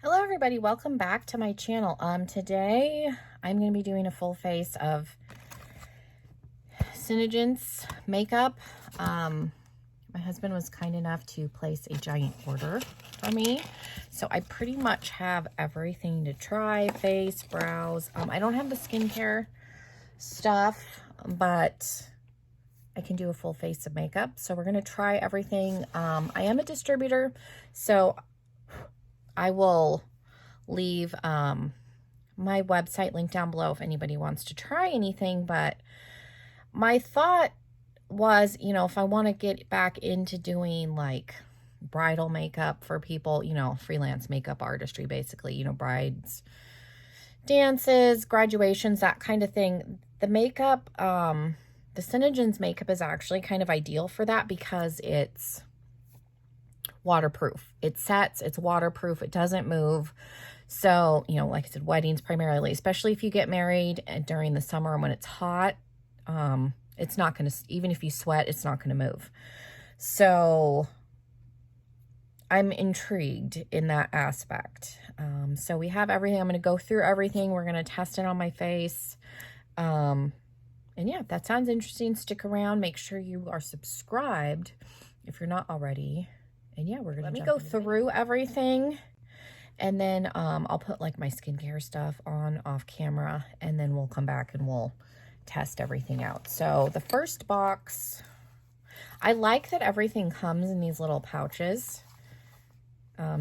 Hello everybody, welcome back to my channel. Today I'm going to be doing a full face of Senegence Makeup. My husband was kind enough to place a giant order for me, so I pretty much have everything to try: face, brows. I don't have the skincare stuff, but I can do a full face of makeup, so we're going to try everything. I am a distributor, so I will leave my website link down below if anybody wants to try anything. But my thought was, if I want to get back into doing like bridal makeup for people, freelance makeup artistry, basically, brides, dances, graduations, that kind of thing. The makeup, the Senegence makeup is actually kind of ideal for that because it's waterproof. It sets, it's waterproof, it doesn't move. So, like I said, weddings primarily, especially if you get married during the summer and when it's hot, it's not going to, even if you sweat, it's not going to move. So I'm intrigued in that aspect. So we have everything. I'm going to go through everything. We're going to test it on my face. And yeah, if that sounds interesting, stick around. Make sure you are subscribed if you're not already. And yeah, we're going to go through everything. And then I'll put like my skincare stuff on off camera, and then we'll come back and we'll test everything out. So the first box, I like that everything comes in these little pouches.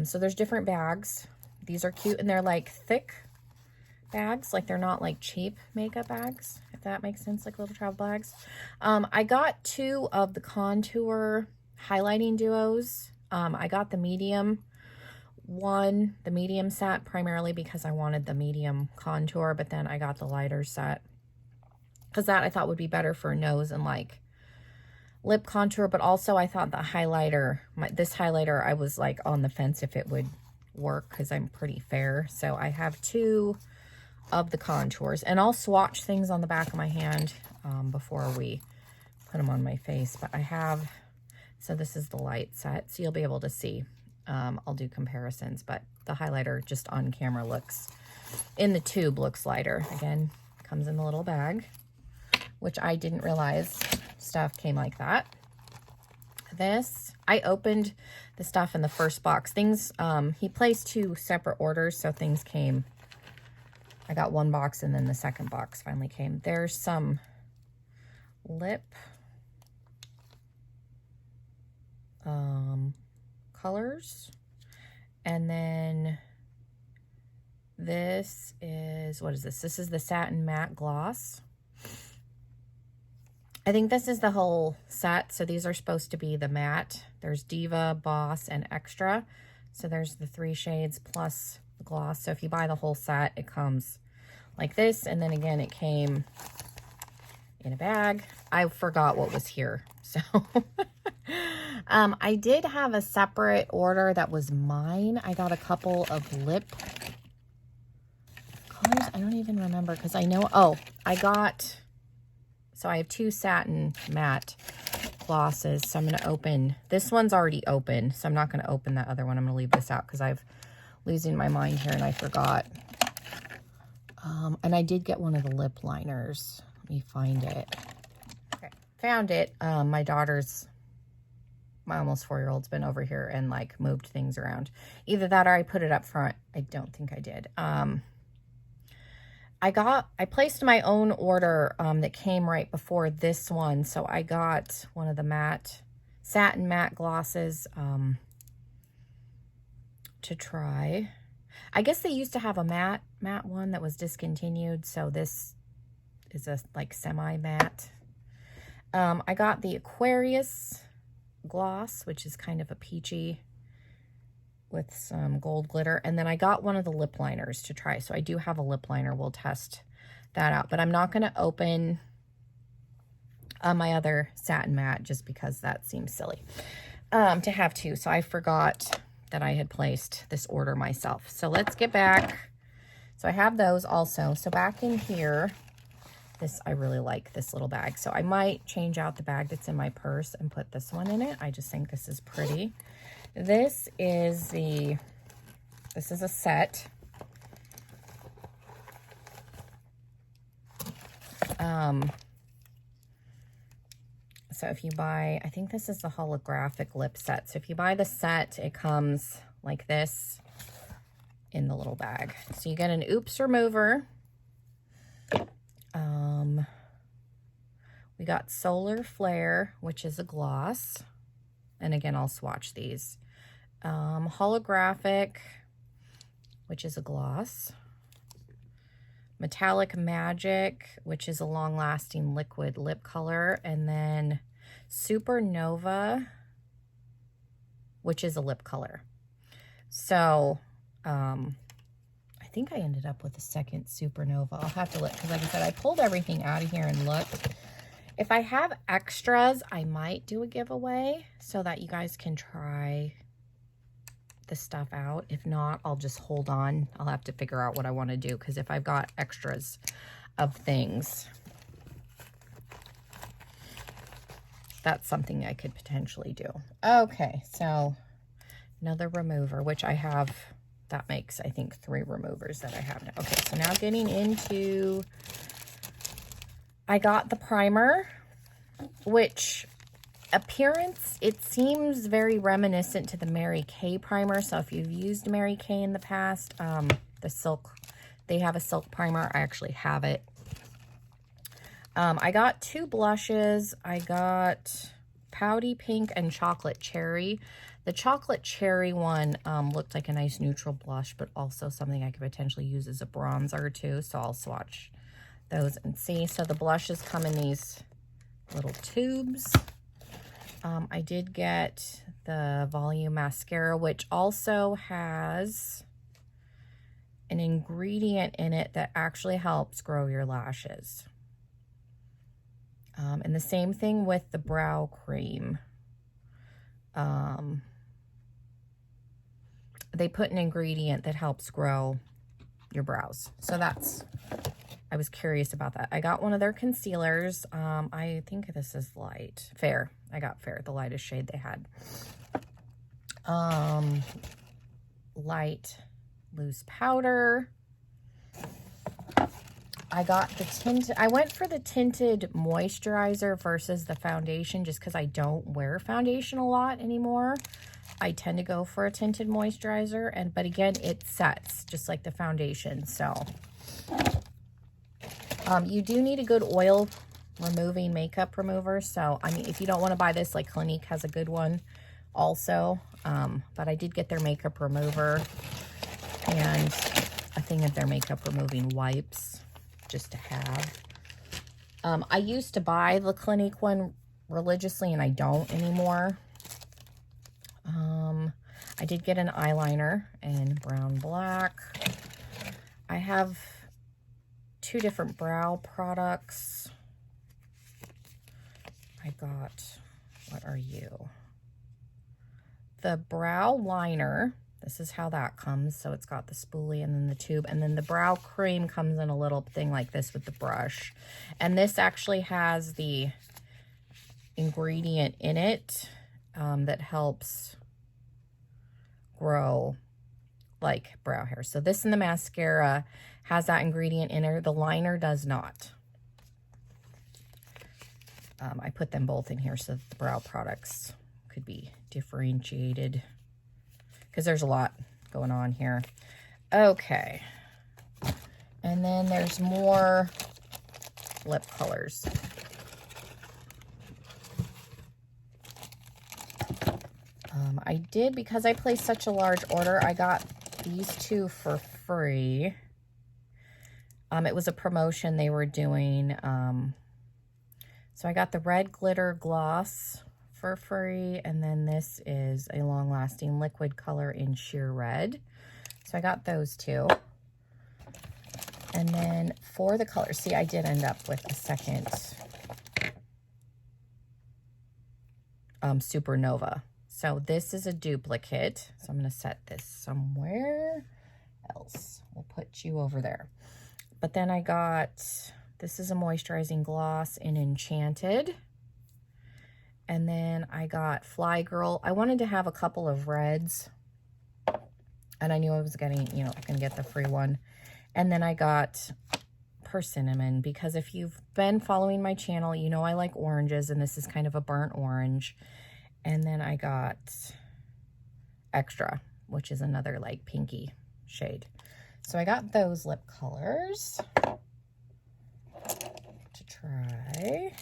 So there's different bags. These are cute, and they're like thick bags, like they're not like cheap makeup bags, if that makes sense, like little travel bags. I got 2 of the contour highlighting duos. I got the medium one, the medium set, primarily because I wanted the medium contour, but then I got the lighter set because that I thought would be better for nose and like lip contour. But also I thought the highlighter, this highlighter, I was like on the fence if it would work because I'm pretty fair. So I have 2 of the contours, and I'll swatch things on the back of my hand before we put them on my face. But I have, so this is the light set, so you'll be able to see. I'll do comparisons, but the highlighter just on camera looks, in the tube, looks lighter. Again, comes in the little bag, which I didn't realize stuff came like that. This, I opened the stuff in the first box. Things, he placed 2 separate orders, so things came. I got 1 box, and then the second box finally came. There's some lip colors, and then this is, what is this? This is the Satin Matte Gloss. I think this is the whole set, so these are supposed to be the matte. There's Diva, Boss, and Extra, so there's the 3 shades plus the gloss. So if you buy the whole set, it comes like this, and then again it came in a bag. I forgot what was here, so I did have a separate order that was mine. I got a couple of lip colors. I don't even remember because I know, I got, so I have 2 satin matte glosses. So I'm going to open, this one's already open, so I'm not going to open that other one. I'm going to leave this out because I'm losing my mind here and I forgot. And I did get one of the lip liners. Let me find it. Okay, found it. My daughter's, my almost 4-year-old's been over here and like moved things around. Either that or I put it up front. I don't think I did. I placed my own order that came right before this one. So I got one of the satin matte glosses to try. I guess they used to have a matte one that was discontinued. So this is a like semi-matte. I got the Aquarius gloss, which is kind of a peachy with some gold glitter, and then I got one of the lip liners to try. So I do have a lip liner. We'll test that out, but I'm not going to open my other satin matte just because that seems silly to have 2. So I forgot that I had placed this order myself. So let's get back. So I have those also. So back in here, this, I really like this little bag. So I might change out the bag that's in my purse and put this one in it. I just think this is pretty. This is the This is a set. So if you buy, I think this is the Holographic Lip Set. So if you buy the set, it comes like this in the little bag. So you get an oops remover. We got Solar Flare, which is a gloss. And again, I'll swatch these. Holographic, which is a gloss. Metallic Magic, which is a long-lasting liquid lip color. And then Supernova, which is a lip color. So, I think I ended up with a second Supernova. I'll have to look, because like I said, I pulled everything out of here and looked. If I have extras, I might do a giveaway so that you guys can try the stuff out. If not, I'll just hold on. I'll have to figure out what I want to do, because if I've got extras of things, that's something I could potentially do. Okay, so another remover, which I have, that makes, I think, 3 removers that I have now. Okay, so now getting into, I got the primer, which appearance, it seems very reminiscent to the Mary Kay primer. So if you've used Mary Kay in the past, the silk, they have a silk primer. I actually have it. I got 2 blushes. I got Pouty Pink and Chocolate Cherry. The Chocolate Cherry one looked like a nice neutral blush, but also something I could potentially use as a bronzer too. So I'll swatch those and see. So the blushes come in these little tubes. I did get the Volume Mascara, which also has an ingredient in it that actually helps grow your lashes. And the same thing with the brow cream. They put an ingredient that helps grow your brows. So that's, I was curious about that. I got one of their concealers. I think this is light. Fair. I got Fair, the lightest shade they had. Light loose powder. I got the tinted, I went for the tinted moisturizer versus the foundation just because I don't wear foundation a lot anymore. I tend to go for a tinted moisturizer, but again, it sets just like the foundation. So you do need a good oil removing makeup remover. So I mean, if you don't want to buy this, like Clinique has a good one also, but I did get their makeup remover and a thing of their makeup removing wipes just to have. I used to buy the Clinique one religiously and I don't anymore. I did get an eyeliner in brown black. I have 2 different brow products. I got, what are you? The brow liner. This is how that comes. So it's got the spoolie and then the tube. And then the brow cream comes in a little thing like this with the brush. And this actually has the ingredient in it that helps grow like brow hair. So this and the mascara has that ingredient in it. The liner does not. I put them both in here so that the brow products could be differentiated because there's a lot going on here. Okay. And then there's more lip colors. I did, because I placed such a large order, I got these 2 for free. It was a promotion they were doing. So I got the red glitter gloss for free, and then this is a long-lasting liquid color in sheer red. So I got those 2. And then for the color, see, I did end up with a second Supernova. So this is a duplicate. So I'm going to set this somewhere else. We'll put you over there. But then I got, this is a moisturizing gloss in Enchanted. And then I got Fly Girl. I wanted to have a couple of reds. And I knew I was getting, you know, I can get the free one. And then I got Persimmon, because if you've been following my channel, you know I like oranges, and this is kind of a burnt orange. And then I got Extra, which is another like pinky shade. So I got those lip colors to try.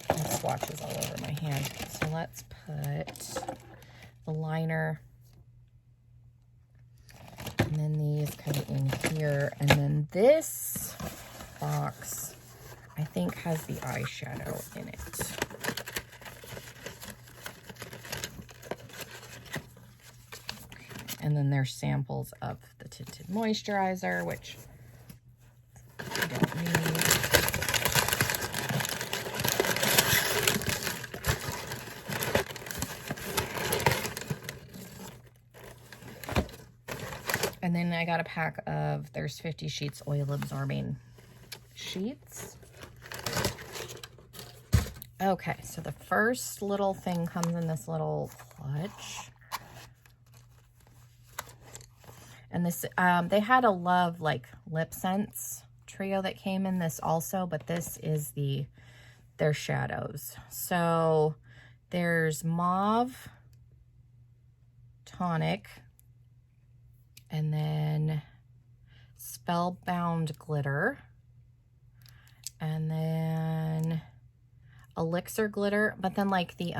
And swatches all over my hand. So let's put the liner and then these kind of in here. And then this box, I think, has the eyeshadow in it. And then there's samples of the tinted moisturizer, which I don't need. And then I got a pack of, there's 50 sheets oil absorbing sheets. Okay, so the first little thing comes in this little clutch. And this, they had a Love like lip scents trio that came in this also, but this is their shadows. So there's Mauve Tonic, and then Spellbound Glitter, and then Elixir Glitter. But then like the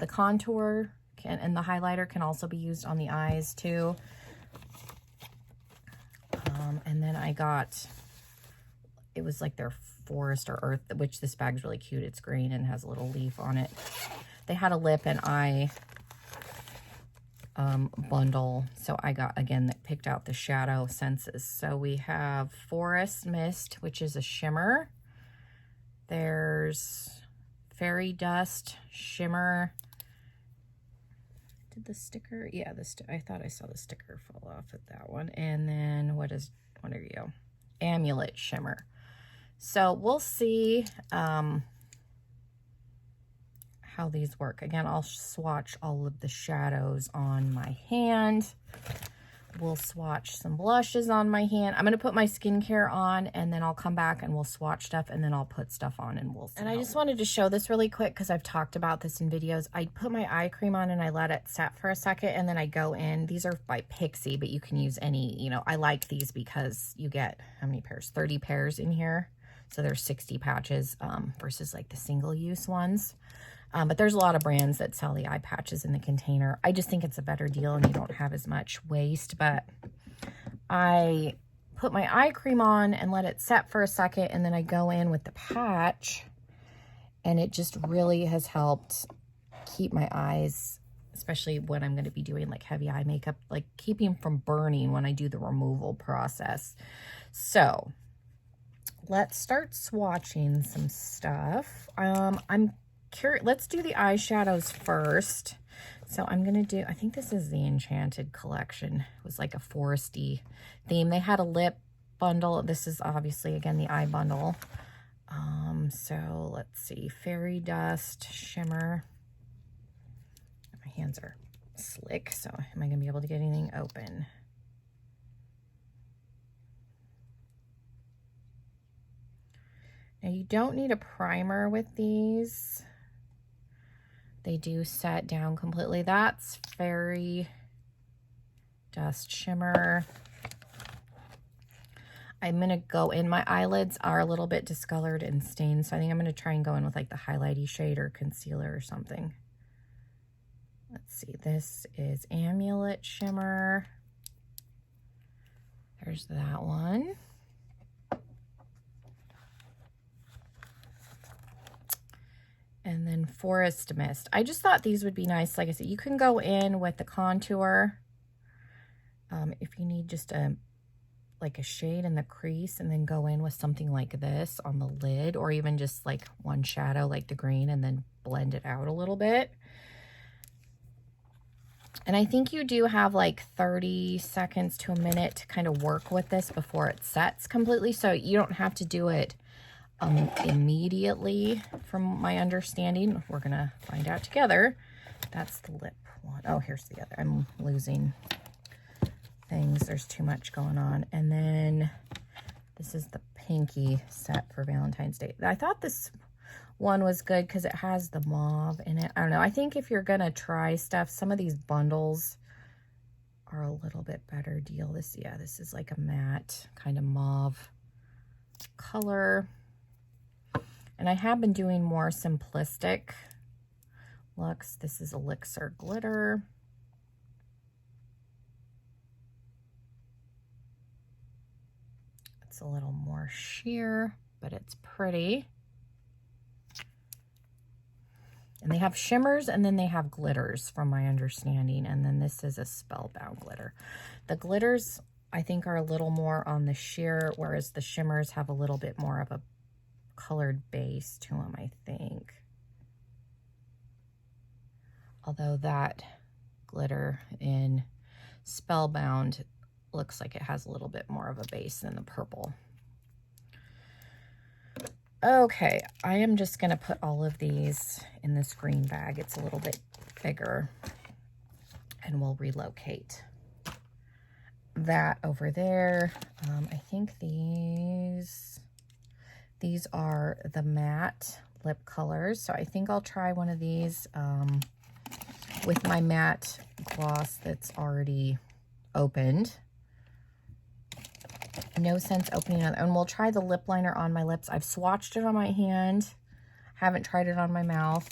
contour and the highlighter can also be used on the eyes too. And then I got, it was like their Forest or Earth, which this bag's really cute. It's green and has a little leaf on it. They had a lip and eye bundle. So I got, again, that picked out the shadow senses. So we have Forest Mist, which is a shimmer. There's Fairy Dust Shimmer. Did the sticker? Yeah, I thought I saw the sticker fall off at that one. And then what are you? Amulet Shimmer. So we'll see how these work. Again, I'll swatch all of the shadows on my hand. We'll swatch some blushes on my hand. I'm going to put my skincare on, and then I'll come back and we'll swatch stuff, and then I'll put stuff on and we'll see. And I just wanted to show this really quick because I've talked about this in videos. I put my eye cream on and I let it set for a second, and then I go in. These are by Pixie, but you can use any, you know, I like these because you get, how many pairs? 30 pairs in here. So there's 60 patches versus like the single-use ones. But there's a lot of brands that sell the eye patches in the container. I just think it's a better deal and you don't have as much waste. But I put my eye cream on and let it set for a second, and then I go in with the patch, and it just really has helped keep my eyes, especially when I'm going to be doing like heavy eye makeup, like keeping from burning when I do the removal process. So let's start swatching some stuff. Let's do the eyeshadows first. So I'm going to do, I think this is the Enchanted collection. It was like a foresty theme. They had a lip bundle. This is obviously, again, the eye bundle. So let's see. Fairy Dust Shimmer. My hands are slick, so am I going to be able to get anything open? Now, you don't need a primer with these. They do set down completely. That's Fairy Dust Shimmer. I'm going to go in. My eyelids are a little bit discolored and stained, so I think I'm going to try and go in with like the highlighty shade or concealer or something. Let's see. This is Amulet Shimmer. There's that one. And then Forest Mist. I just thought these would be nice. Like I said, you can go in with the contour if you need just like a shade in the crease, and then go in with something like this on the lid, or even just like one shadow like the green, and then blend it out a little bit. And I think you do have like 30 seconds to a minute to kind of work with this before it sets completely. So you don't have to do it immediately, from my understanding. We're gonna find out together. That's the lip one. Oh, here's the other. I'm losing things. There's too much going on. And then this is the pinky set for Valentine's Day. I thought this one was good because it has the mauve in it. I don't know. I think if you're going to try stuff, some of these bundles are a little bit better deal. This is like a matte kind of mauve color. And I have been doing more simplistic looks. This is Elixir Glitter. It's a little more sheer, but it's pretty. And they have shimmers and then they have glitters from my understanding. And then this is a Spellbound glitter. The glitters, I think, are a little more on the sheer, whereas the shimmers have a little bit more of a colored base to them, I think. Although that glitter in Spellbound looks like it has a little bit more of a base than the purple. Okay, I am just going to put all of these in this green bag. It's a little bit bigger, and we'll relocate that over there. I think these are the matte lip colors, so I think I'll try one of these with my matte gloss that's already opened. No sense opening it. And we'll try the lip liner on my lips. I've swatched it on my hand. Haven't tried it on my mouth.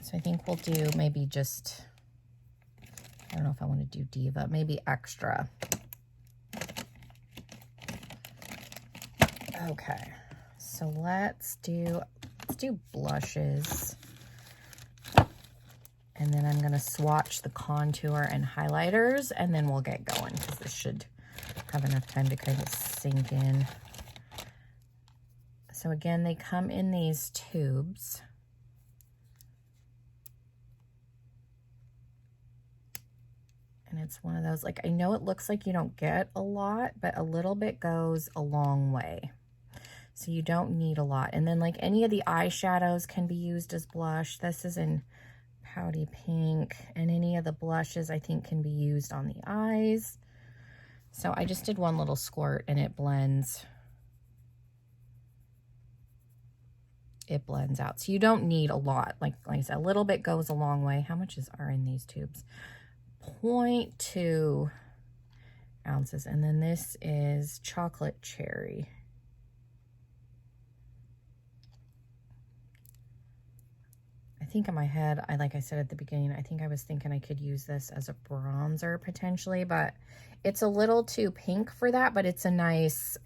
So I think we'll do maybe just, I don't know if I want to do Diva, maybe Extra. Okay, so let's do blushes. And then I'm going to swatch the contour and highlighters, and then we'll get going because this should have enough time to kind of sink in. So again, they come in these tubes. And it's one of those, like, I know it looks like you don't get a lot, but a little bit goes a long way. So you don't need a lot. And then, like, any of the eyeshadows can be used as blush. This is in Pouty Pink, and any of the blushes I think can be used on the eyes. So I just did one little squirt and it blends. It blends out. So you don't need a lot. Like I said, a little bit goes a long way. How much are in these tubes? 0.2 ounces. And then this is Chocolate Cherry. I think in my head, like I said at the beginning, I think I was thinking I could use this as a bronzer potentially, but it's a little too pink for that, but it's a nice,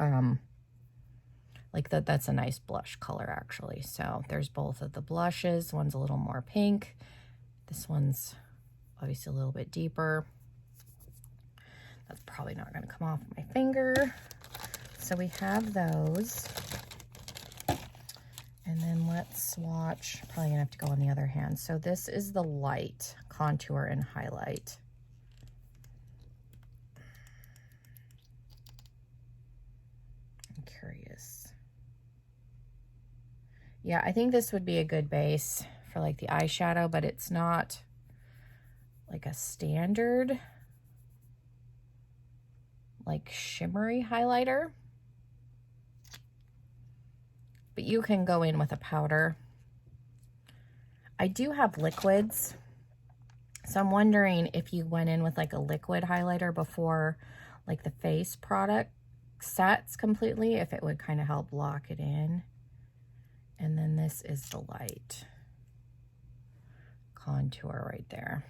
that's a nice blush color actually. So there's both of the blushes. One's a little more pink. This one's obviously a little bit deeper. That's probably not going to come off my finger. So we have those. And then let's swatch, probably gonna have to go on the other hand. So this is the light contour and highlight. I'm curious. Yeah, I think this would be a good base for like the eyeshadow, but it's not like a standard, like shimmery highlighter. But you can go in with a powder. I do have liquids, so I'm wondering if you went in with like a liquid highlighter before like the face product sets completely, if it would kind of help lock it in. And then this is the light contour right there.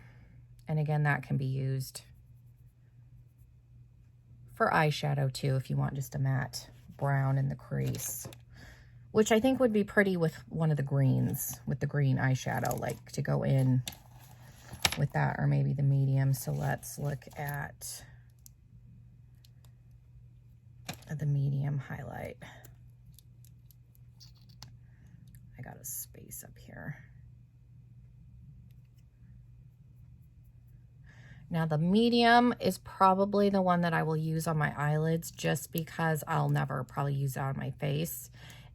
And again, that can be used for eyeshadow too, if you want just a matte brown in the crease. Which I think would be pretty with one of the greens, with the green eyeshadow, like to go in with that, or maybe the medium. So let's look at the medium highlight. I got a space up here. Now the medium is probably the one that I will use on my eyelids, just because I'll never probably use that on my face.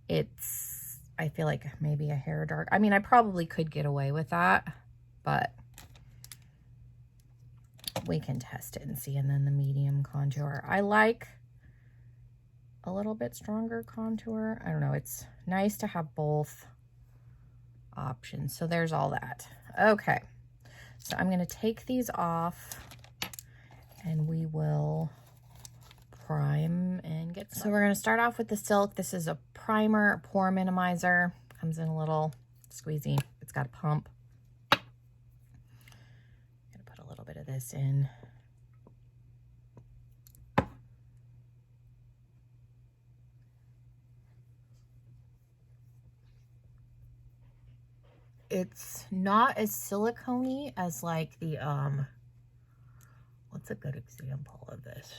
It's, I feel like maybe a hair dark. I mean, I probably could get away with that, but we can test it and see. And then the medium contour. I like a little bit stronger contour. I don't know. It's nice to have both options. So there's all that. Okay. So I'm going to take these off and we will prime and get started. So we're going to start off with the Silk. This is a primer, pore minimizer. Comes in a little squeezy. It's got a pump. I'm going to put a little bit of this in. It's not as silicone-y as like the, what's a good example of this?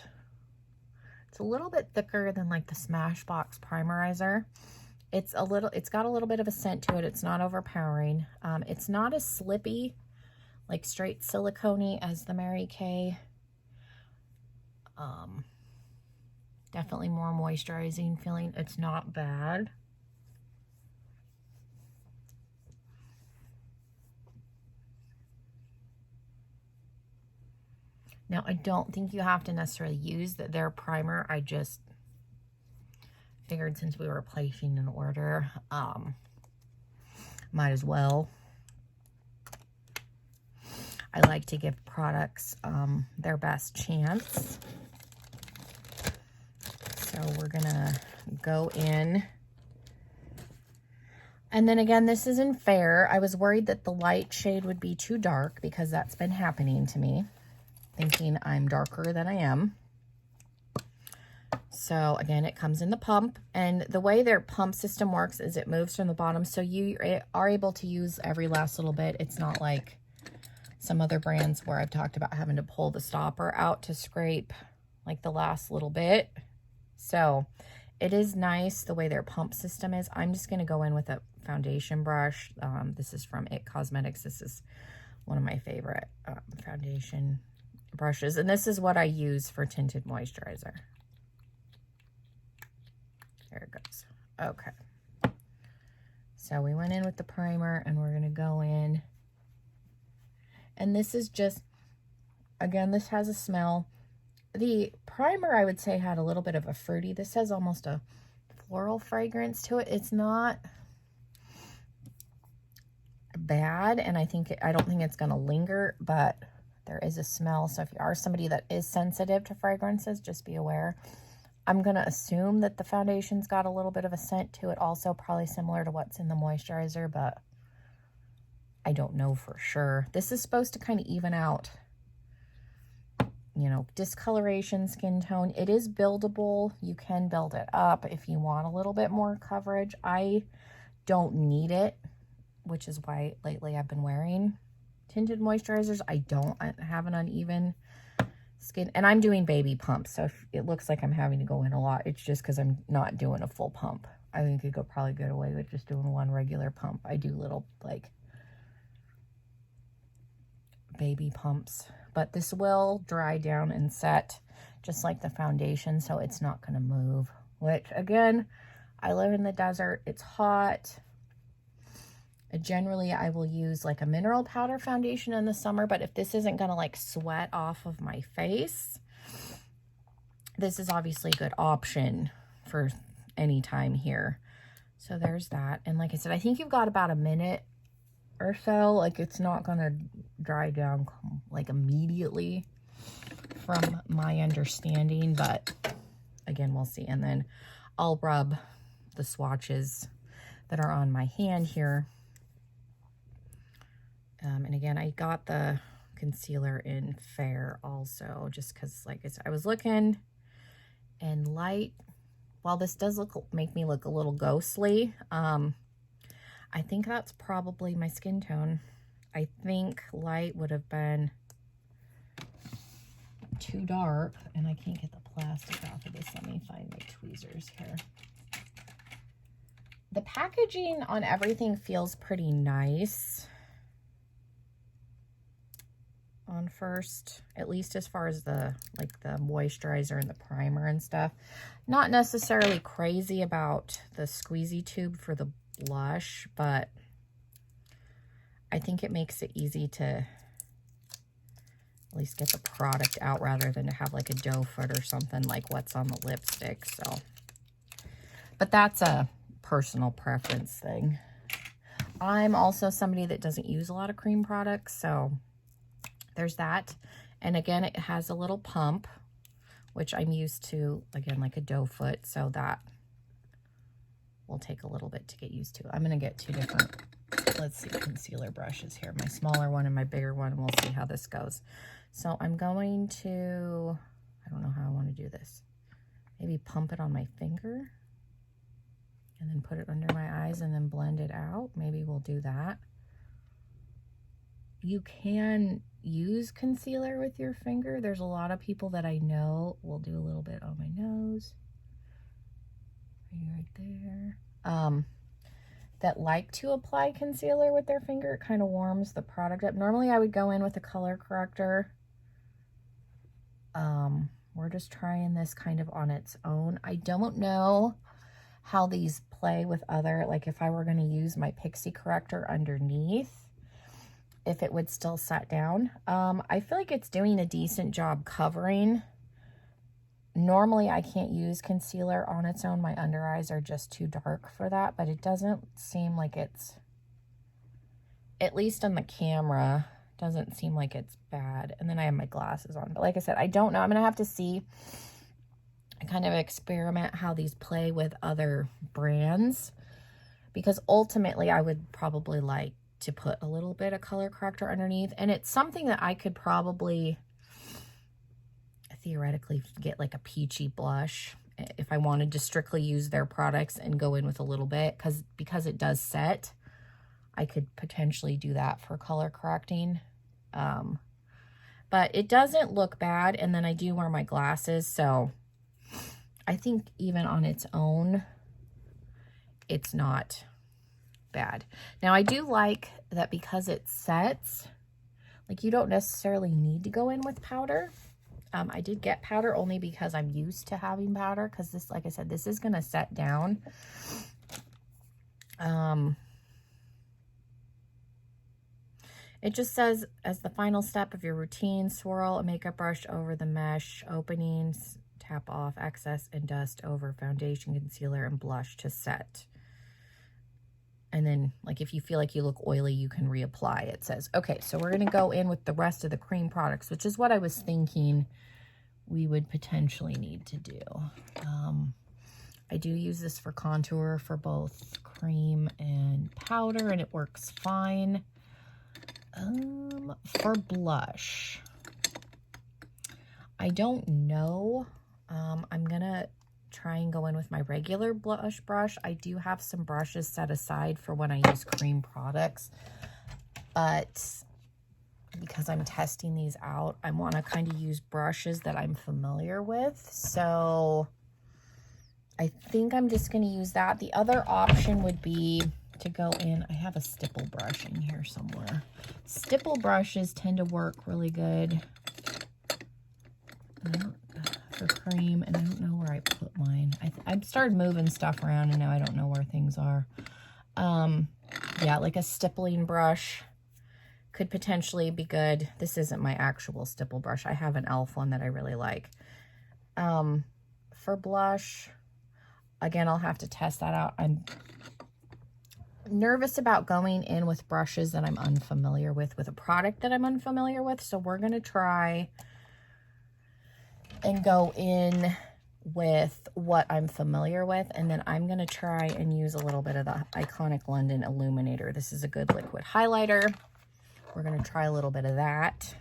It's a little bit thicker than like the Smashbox Primerizer. It's got a little bit of a scent to it. It's not overpowering. It's not as slippy, like straight silicone-y as the Mary Kay. Definitely more moisturizing feeling. It's not bad. Now, I don't think you have to necessarily use their primer. I just figured since we were placing an order, might as well. I like to give products their best chance. So we're gonna go in. And then again, this is in Fair. I was worried that the light shade would be too dark because that's been happening to me, thinking I'm darker than I am. So again, it comes in the pump, and the way their pump system works is it moves from the bottom, so you are able to use every last little bit. It's not like some other brands where I've talked about having to pull the stopper out to scrape like the last little bit. So it is nice the way their pump system is. I'm just going to go in with a foundation brush. This is from It Cosmetics. This is one of my favorite foundation brushes, and this is what I use for tinted moisturizer. There it goes. Okay, so we went in with the primer and we're going to go in, and this is just, again, this has a smell. The primer, I would say, had a little bit of a fruity. This has almost a floral fragrance to it. It's not bad, and I don't think it's going to linger, but there is a smell. So if you are somebody that is sensitive to fragrances, just be aware. I'm going to assume that the foundation's got a little bit of a scent to it also, probably similar to what's in the moisturizer, but I don't know for sure. This is supposed to kind of even out, you know, discoloration, skin tone. It is buildable. You can build it up if you want a little bit more coverage. I don't need it, which is why lately I've been wearing tinted moisturizers. I don't have an uneven skin, and I'm doing baby pumps, so if it looks like I'm having to go in a lot, it's just because I'm not doing a full pump. I think you could probably get away with just doing one regular pump. I do little like baby pumps, but this will dry down and set just like the foundation, so it's not going to move, which again, I live in the desert. It's hot. Generally, I will use like a mineral powder foundation in the summer, but if this isn't going to like sweat off of my face, this is obviously a good option for any time here. So there's that. And like I said, I think you've got about a minute or so. Like, it's not going to dry down like immediately from my understanding, but again, we'll see. And then I'll rub the swatches that are on my hand here. And again, I got the concealer in Fair also, just because, like I said, I was looking, and light, while this does make me look a little ghostly, I think that's probably my skin tone. I think light would have been too dark, and I can't get the plastic off of this. Let me find my tweezers here. The packaging on everything feels pretty nice on first, at least as far as the moisturizer and the primer and stuff. Not necessarily crazy about the squeezy tube for the blush, but I think it makes it easy to at least get the product out rather than to have like a doe foot or something like what's on the lipstick. So, but that's a personal preference thing. I'm also somebody that doesn't use a lot of cream products, so there's that. And again, it has a little pump, which I'm used to, again, like a doe foot, so that will take a little bit to get used to. I'm going to get two different, let's see, concealer brushes here. My smaller one and my bigger one, and we'll see how this goes. So I'm going to, I don't know how I want to do this. Maybe pump it on my finger and then put it under my eyes and then blend it out. Maybe we'll do that. You can use concealer with your finger. There's a lot of people that I know will do a little bit on my nose. Right there. That like to apply concealer with their finger. It kind of warms the product up. Normally I would go in with a color corrector. We're just trying this kind of on its own. I don't know how these play with other, like if I were going to use my Pixie corrector underneath, if it would still set down. I feel like it's doing a decent job covering. Normally I can't use concealer on its own. My under eyes are just too dark for that, but it doesn't seem like it's, at least on the camera, doesn't seem like it's bad. And then I have my glasses on. But like I said, I don't know. I'm going to have to see and kind of experiment how these play with other brands. Because ultimately, I would probably like to put a little bit of color corrector underneath. And it's something that I could probably theoretically get like a peachy blush if I wanted to strictly use their products and go in with a little bit. Because it does set, I could potentially do that for color correcting. But it doesn't look bad. And then I do wear my glasses. So I think even on its own, it's not bad. Now I do like that because it sets, like you don't necessarily need to go in with powder. I did get powder only because I'm used to having powder, because this, like I said, this is going to set down. It just says, as the final step of your routine, swirl a makeup brush over the mesh openings, tap off excess and dust over foundation, concealer, and blush to set. And then, like, if you feel like you look oily, you can reapply, it says. Okay, so we're going to go in with the rest of the cream products, which is what I was thinking we would potentially need to do. I do use this for contour for both cream and powder, and it works fine. For blush, I don't know. I'm gonna try and go in with my regular blush brush. I do have some brushes set aside for when I use cream products, but because I'm testing these out, I want to kind of use brushes that I'm familiar with. So I think I'm just going to use that. The other option would be to go in, I have a stipple brush in here somewhere. Stipple brushes tend to work really good for cream, and I don't know where I put mine. I started moving stuff around, and now I don't know where things are. Yeah, like a stippling brush could potentially be good. This isn't my actual stipple brush. I have an e.l.f. one that I really like. For blush, again, I'll have to test that out. I'm nervous about going in with brushes that I'm unfamiliar with a product that I'm unfamiliar with. So we're going to try and go in with what I'm familiar with. And then I'm going to try and use a little bit of the Iconic London Illuminator. This is a good liquid highlighter. We're going to try a little bit of that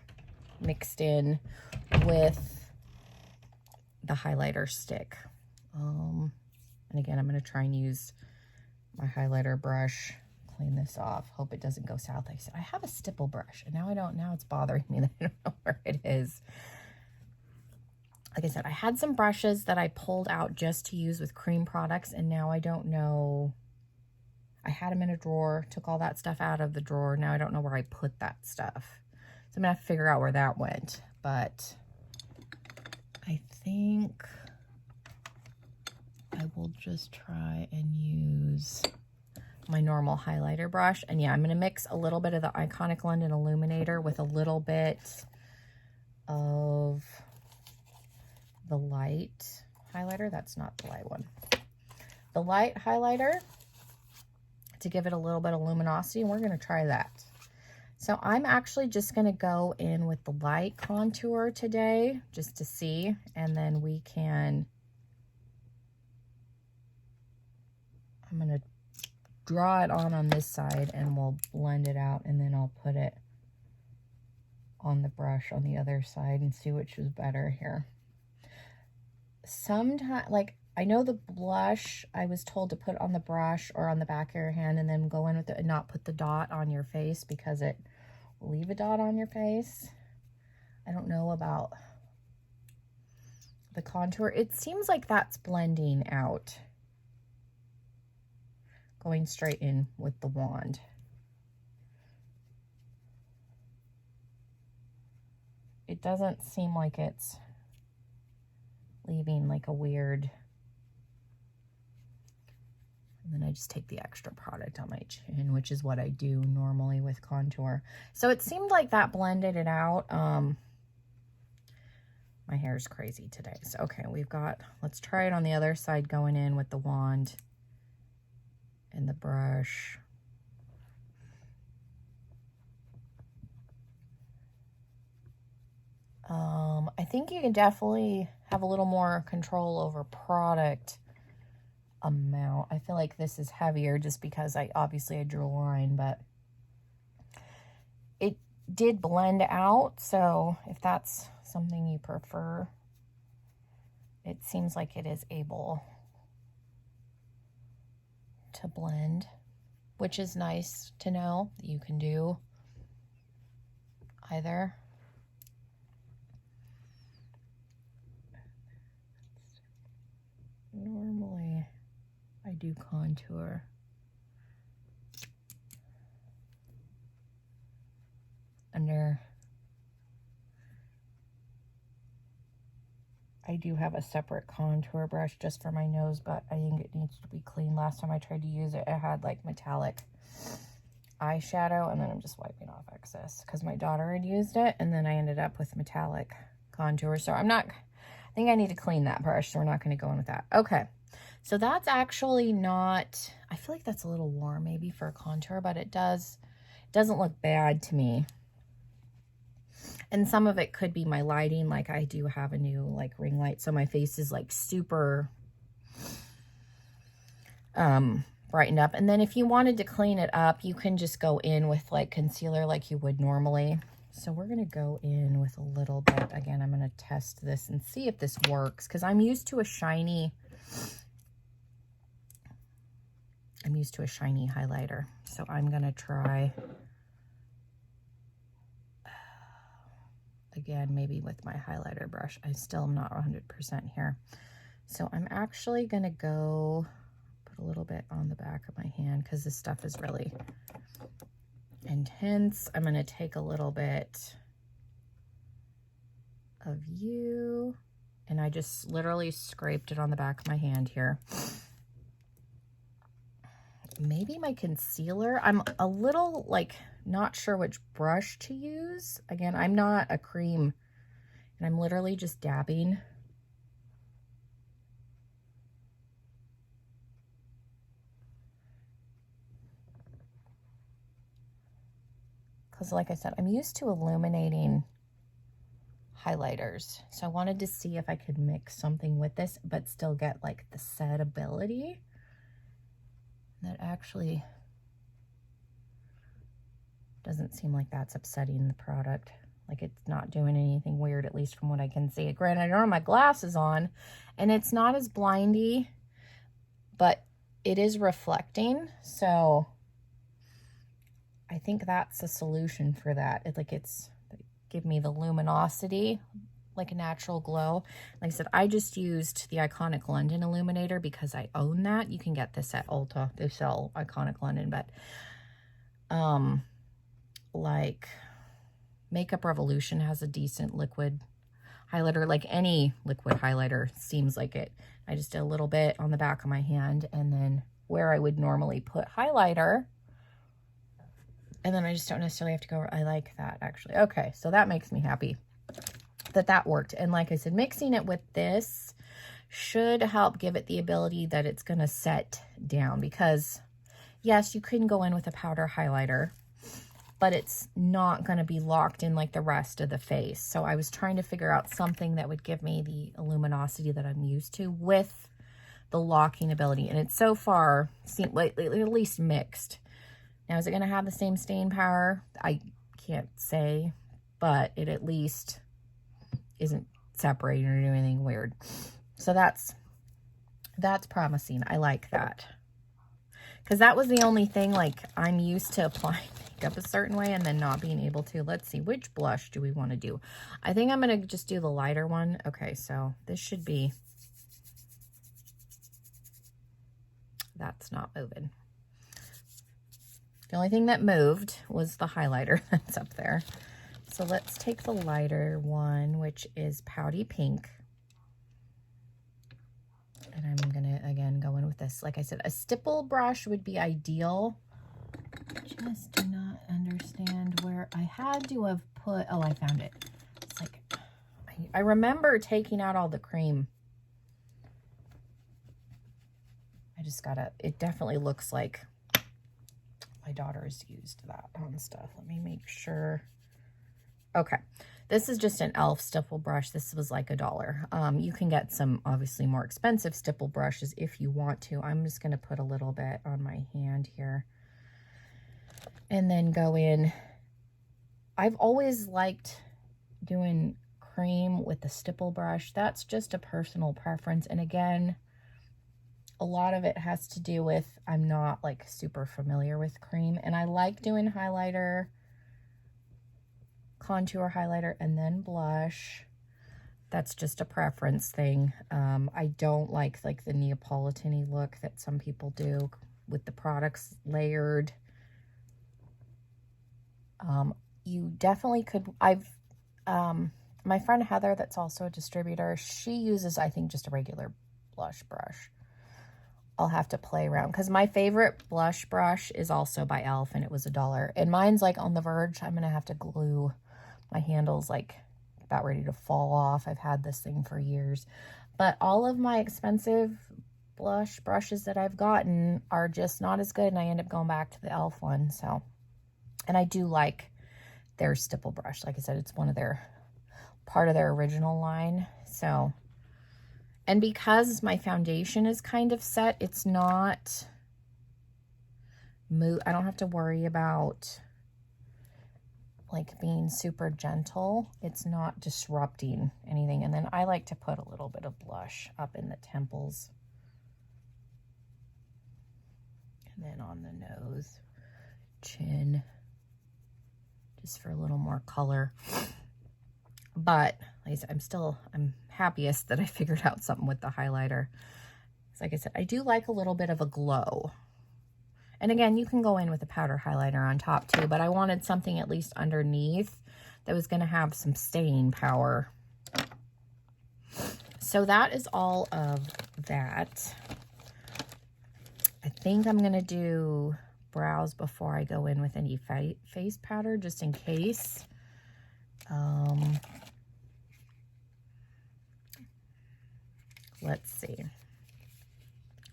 mixed in with the highlighter stick. And again, I'm going to try and use my highlighter brush, clean this off. Hope it doesn't go south. I said, I have a stipple brush, and now it's bothering me that I don't know where it is. Like I said, I had some brushes that I pulled out just to use with cream products, and now I don't know. I had them in a drawer, took all that stuff out of the drawer. Now I don't know where I put that stuff. So I'm gonna have to figure out where that went. But I think I will just try and use my normal highlighter brush. And yeah, I'm going to mix a little bit of the Iconic London Illuminator with a little bit of the light highlighter. That's not the light one. The light highlighter to give it a little bit of luminosity, and we're going to try that. So I'm actually just going to go in with the light contour today just to see, and then we can, I'm going to draw it on this side and we'll blend it out, and then I'll put it on the brush on the other side and see which is better here. Sometimes, like, I know the blush, I was told to put on the brush or on the back of your hand and then go in with it and not put the dot on your face because it will leave a dot on your face. I don't know about the contour. It seems like that's blending out, going straight in with the wand. It doesn't seem like it's leaving like a weird, and then I just take the extra product on my chin, which is what I do normally with contour. So it seemed like that blended it out. My hair's crazy today. So, okay, we've got, let's try it on the other side, going in with the wand and the brush. I think you can definitely have a little more control over product amount. I feel like this is heavier just because I drew a line, but it did blend out. So if that's something you prefer, it seems like it is able to blend, which is nice to know that you can do either. Normally I do contour under. I do have a separate contour brush just for my nose, but I think it needs to be clean. Last time I tried to use it, it had like metallic eyeshadow, and then I'm just wiping off excess because my daughter had used it, and then I ended up with metallic contour. So I think I need to clean that brush, so we're not going to go in with that. Okay, so that's actually not, I feel like that's a little warm maybe for a contour, but it doesn't look bad to me. And some of it could be my lighting. Like I do have a new like ring light, so my face is like super brightened up. And then if you wanted to clean it up, you can just go in with like concealer like you would normally. So we're going to go in with a little bit. Again, I'm going to test this and see if this works, because I'm used to a shiny highlighter. So I'm going to try, again, maybe with my highlighter brush. I still am not 100% here. So I'm actually going to go put a little bit on the back of my hand because this stuff is really intense. I'm going to take a little bit of you, and I just literally scraped it on the back of my hand here. Maybe my concealer, I'm a little like not sure which brush to use. Again, I'm not a cream, and I'm literally just dabbing. Because like I said, I'm used to illuminating highlighters. So I wanted to see if I could mix something with this, but still get like the set ability. That actually doesn't seem like that's upsetting the product. Like it's not doing anything weird, at least from what I can see. Granted, I don't have my glasses on, and it's not as blindy, but it is reflecting. So I think that's a solution for that. It's give me the luminosity, like a natural glow. Like I said, I just used the Iconic London illuminator because I own that. You can get this at Ulta. They sell Iconic London, but like Makeup Revolution has a decent liquid highlighter. Like any liquid highlighter seems like it. I just did a little bit on the back of my hand, and then where I would normally put highlighter, and then I just don't necessarily have to go. I like that, actually. Okay, so that makes me happy. that worked. And like I said, mixing it with this should help give it the ability that it's going to set down, because yes, you can go in with a powder highlighter, but it's not going to be locked in like the rest of the face. So I was trying to figure out something that would give me the luminosity that I'm used to with the locking ability. And it's so far seemed like at least mixed. Now, is it going to have the same staying power? I can't say, but it at least isn't separating or doing anything weird. So that's promising. I like that. Because that was the only thing, like, I'm used to applying makeup a certain way and then not being able to. Let's see, which blush do we want to do? I think I'm going to just do the lighter one. Okay, so this should be... That's not moving. The only thing that moved was the highlighter that's up there. So let's take the lighter one, which is Pouty Pink. And I'm going to, again, go in with this. Like I said, a stipple brush would be ideal. Just do not understand where I had to have put... Oh, I found it. It's like, I remember taking out all the cream. I just gotta... It definitely looks like my daughter's used that on stuff. Let me make sure. Okay. This is just an e.l.f. stipple brush. This was like $1. You can get some obviously more expensive stipple brushes if you want to. I'm just going to put a little bit on my hand here and then go in. I've always liked doing cream with the stipple brush. That's just a personal preference. And again, a lot of it has to do with I'm not like super familiar with cream, and I like doing highlighter, contour highlighter, and then blush. That's just a preference thing. I don't like the Neapolitan-y look that some people do with the products layered. You definitely could. My friend Heather, that's also a distributor, she uses, I think, just a regular blush brush. I'll have to play around, because my favorite blush brush is also by e.l.f. and it was $1. And mine's like on the verge. I'm going to have to glue. My handle's like about ready to fall off. I've had this thing for years. But all of my expensive blush brushes that I've gotten are just not as good, and I end up going back to the e.l.f. one. So, and I do like their stipple brush. Like I said, it's one of their, part of their original line. So... And because my foundation is kind of set, it's not I don't have to worry about like being super gentle. It's not disrupting anything. And then I like to put a little bit of blush up in the temples. And then on the nose, chin, just for a little more color. But like I said, I'm happiest that I figured out something with the highlighter. Like I said, I do like a little bit of a glow. And again, you can go in with a powder highlighter on top too, but I wanted something at least underneath that was going to have some staying power. So that is all of that. I think I'm going to do brows before I go in with any face powder, just in case. Let's see.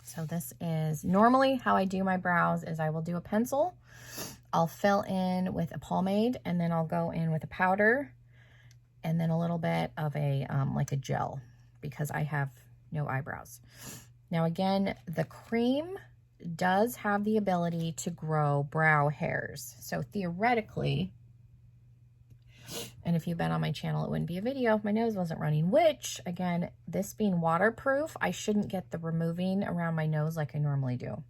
So this is normally how I do my brows is I will do a pencil. I'll fill in with a pomade, and then I'll go in with a powder and then a little bit of a, like a gel, because I have no eyebrows. Now again, the cream does have the ability to grow brow hairs. So theoretically, and if you've been on my channel, it wouldn't be a video if my nose wasn't running, which, again, this being waterproof, I shouldn't get the removing around my nose like I normally do,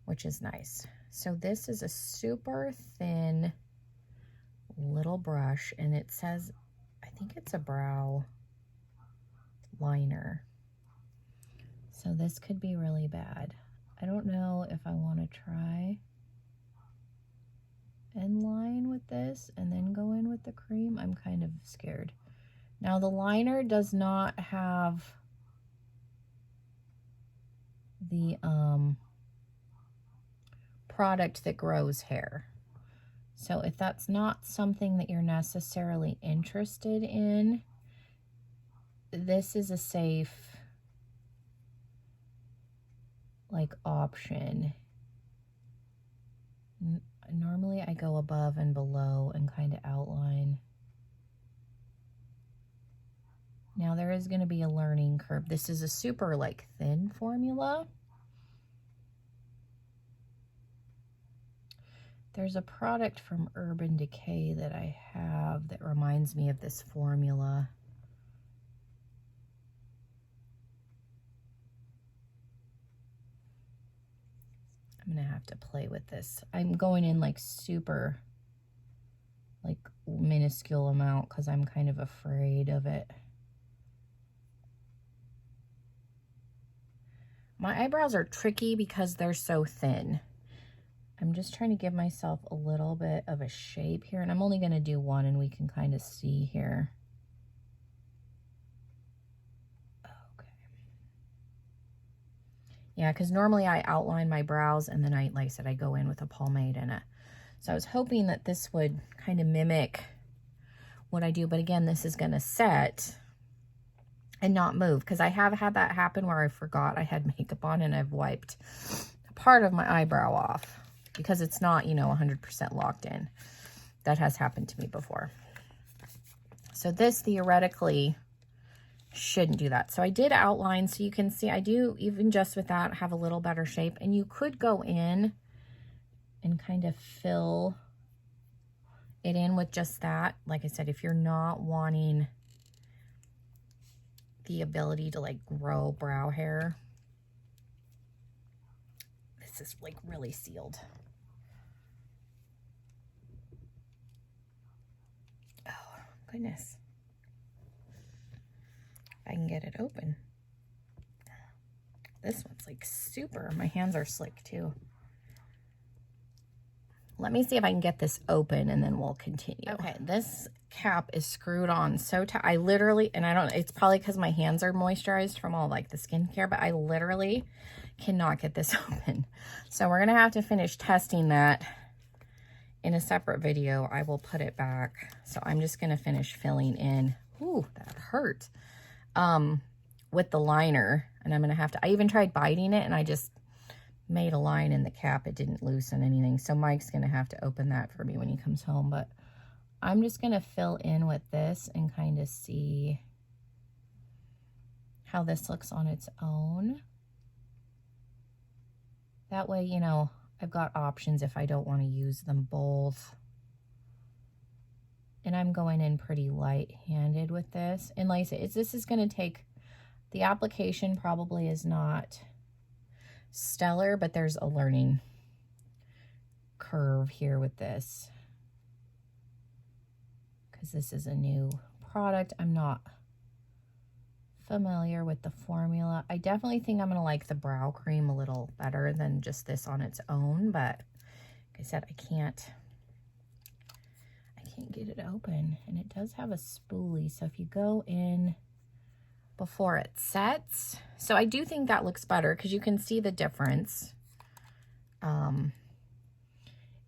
which is nice. So this is a super thin little brush, and it says, I think it's a brow liner. So this could be really bad. I don't know if I want to try and line with this and then go in with the cream. I'm kind of scared. Now the liner does not have the product that grows hair. So if that's not something that you're necessarily interested in, this is a safe, like, option. Normally I go above and below and kind of outline. Now there is going to be a learning curve. This is a super, like, thin formula. There's a product from Urban Decay that I have that reminds me of this formula. I'm gonna have to play with this. I'm going in like super, like, minuscule amount because I'm kind of afraid of it. My eyebrows are tricky because they're so thin. I'm just trying to give myself a little bit of a shape here, and I'm only going to do one and we can kind of see here. Okay. Yeah, because normally I outline my brows and then I, like I said, I go in with a pomade and so I was hoping that this would kind of mimic what I do, but again, this is going to set and not move because I have had that happen where I forgot I had makeup on and I've wiped part of my eyebrow off because it's not, you know, 100% locked in. That has happened to me before. So this theoretically shouldn't do that. So I did outline, so you can see I do, even just with that, have a little better shape. And you could go in and kind of fill it in with just that. Like I said, if you're not wanting the ability to, like, grow brow hair, this is, like, really sealed. Oh, goodness. If I can get it open. This one's, like, super. My hands are slick, too. Let me see if I can get this open and then we'll continue. Okay, this cap is screwed on so tight. I literally, and I don't, it's probably because my hands are moisturized from all, like, the skincare, but I literally cannot get this open. So we're going to have to finish testing that in a separate video. I will put it back. So I'm just going to finish filling in. Ooh, that hurt. With the liner, and I'm going to have to, I even tried biting it and I just made a line in the cap. It didn't loosen anything. So Mike's going to have to open that for me when he comes home. But I'm just going to fill in with this and kind of see how this looks on its own. That way, you know, I've got options if I don't want to use them both. And I'm going in pretty light-handed with this. And like I said, this is going to take, the application probably is not stellar, but there's a learning curve here with this because this is a new product. I'm not familiar with the formula. I definitely think I'm gonna like the brow cream a little better than just this on its own, but like I said, I can't get it open. And it does have a spoolie, so if you go in before it sets. So I do think that looks better because you can see the difference.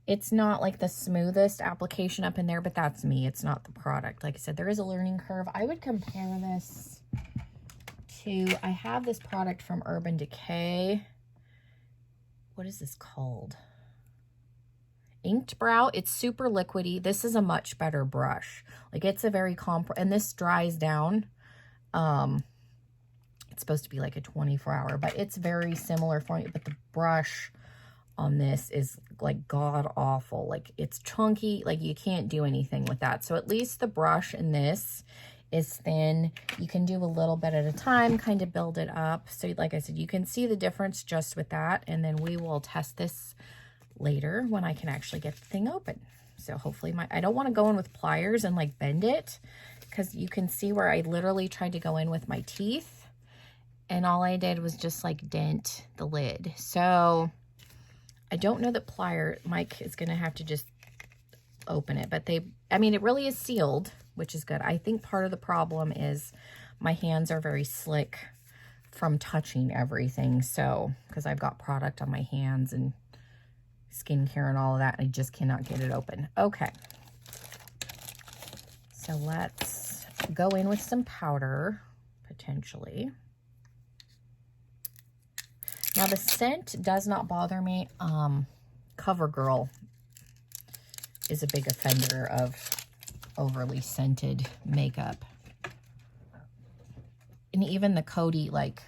It's not like the smoothest application up in there, but that's me. It's not the product. Like I said, there is a learning curve. I would compare this to, I have this product from Urban Decay. What is this called? Inked Brow. It's super liquidy. This is a much better brush. Like, it's a very and this dries down. It's supposed to be like a 24-hour, but it's very similar for you. But the brush on this is like god awful. Like, it's chunky. Like, you can't do anything with that. So at least the brush in this is thin. You can do a little bit at a time, kind of build it up. So like I said, you can see the difference just with that. And then we will test this later when I can actually get the thing open. So hopefully I don't want to go in with pliers and like bend it, because you can see where I literally tried to go in with my teeth and all I did was just like dent the lid. So I don't know that Mike is going to have to just open it, but I mean, it really is sealed, which is good. I think part of the problem is my hands are very slick from touching everything. So, because I've got product on my hands and skincare and all of that, and I just cannot get it open. Okay. So let's go in with some powder. potentially. Now the scent does not bother me. CoverGirl is a big offender of overly scented makeup. And even the Coty, like,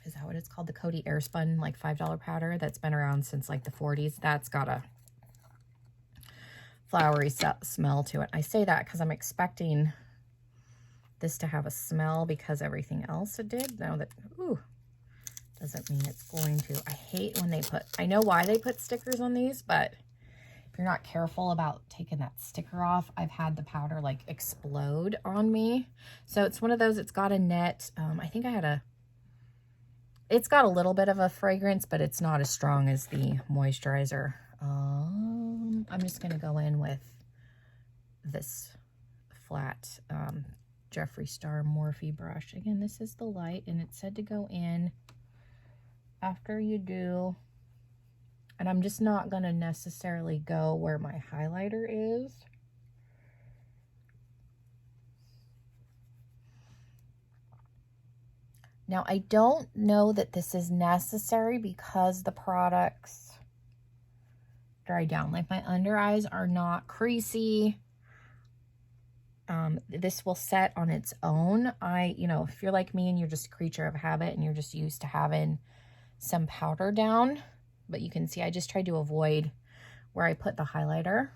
is that what it's called? The Coty Airspun, like $5 powder that's been around since like the 40s. That's got a flowery smell to it. I say that because I'm expecting this to have a smell because everything else it did. Now that, ooh, doesn't mean it's going to. I hate when they put, I know why they put stickers on these, but if you're not careful about taking that sticker off, I've had the powder like explode on me. So it's one of those, it's got a net. I think I had it's got a little bit of a fragrance, but it's not as strong as the moisturizer. I'm just going to go in with this flat Jeffree Star Morphe brush. Again, this is the light, and it said to go in after you do, and I'm just not going to necessarily go where my highlighter is. Now, I don't know that this is necessary because the products dry down. Like, my under eyes are not creasy. This will set on its own. You know, if you're like me and you're just a creature of habit and you're just used to having some powder down, but you can see I just tried to avoid where I put the highlighter,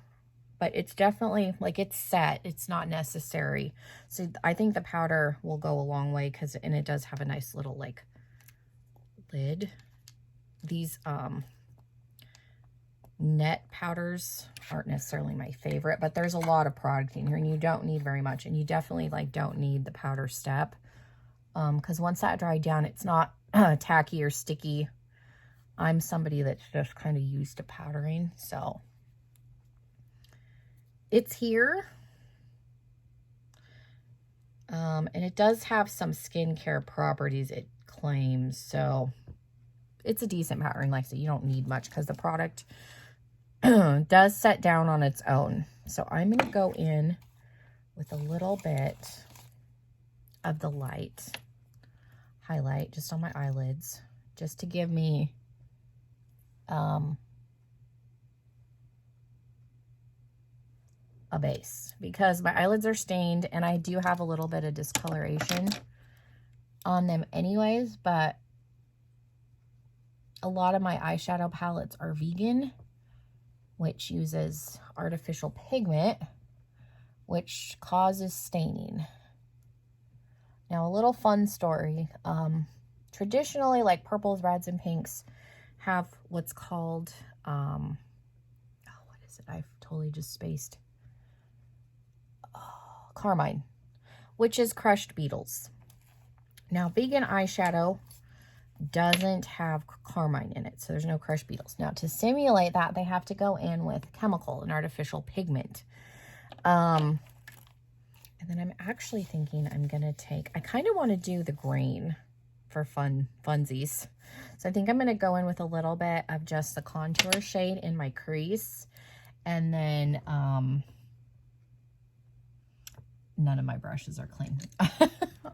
but it's definitely like it's set. It's not necessary. So I think the powder will go a long way and it does have a nice little like lid. These net powders aren't necessarily my favorite, but there's a lot of product in here and you don't need very much, and you definitely like don't need the powder step because once that dried down, it's not tacky or sticky. I'm somebody that's just kind of used to powdering, so it's here. And it does have some skincare properties, it claims, so it's a decent powdering. Like I said, you don't need much because the product does set down on its own. So I'm going to go in with a little bit of the light highlight just on my eyelids, just to give me a base, because my eyelids are stained and I do have a little bit of discoloration on them anyways, but a lot of my eyeshadow palettes are vegan, which uses artificial pigment, which causes staining. Now, a little fun story. Traditionally, like purples, reds, and pinks have what's called, what is it? I've totally just spaced. Carmine, which is crushed beetles. Now, vegan eyeshadow doesn't have carmine in it, so there's no crushed beetles. Now, to simulate that, they have to go in with chemical, an artificial pigment. And then I'm actually thinking I'm going to take, I kind of want to do the green for funsies. So I think I'm going to go in with a little bit of just the contour shade in my crease. And then, none of my brushes are clean.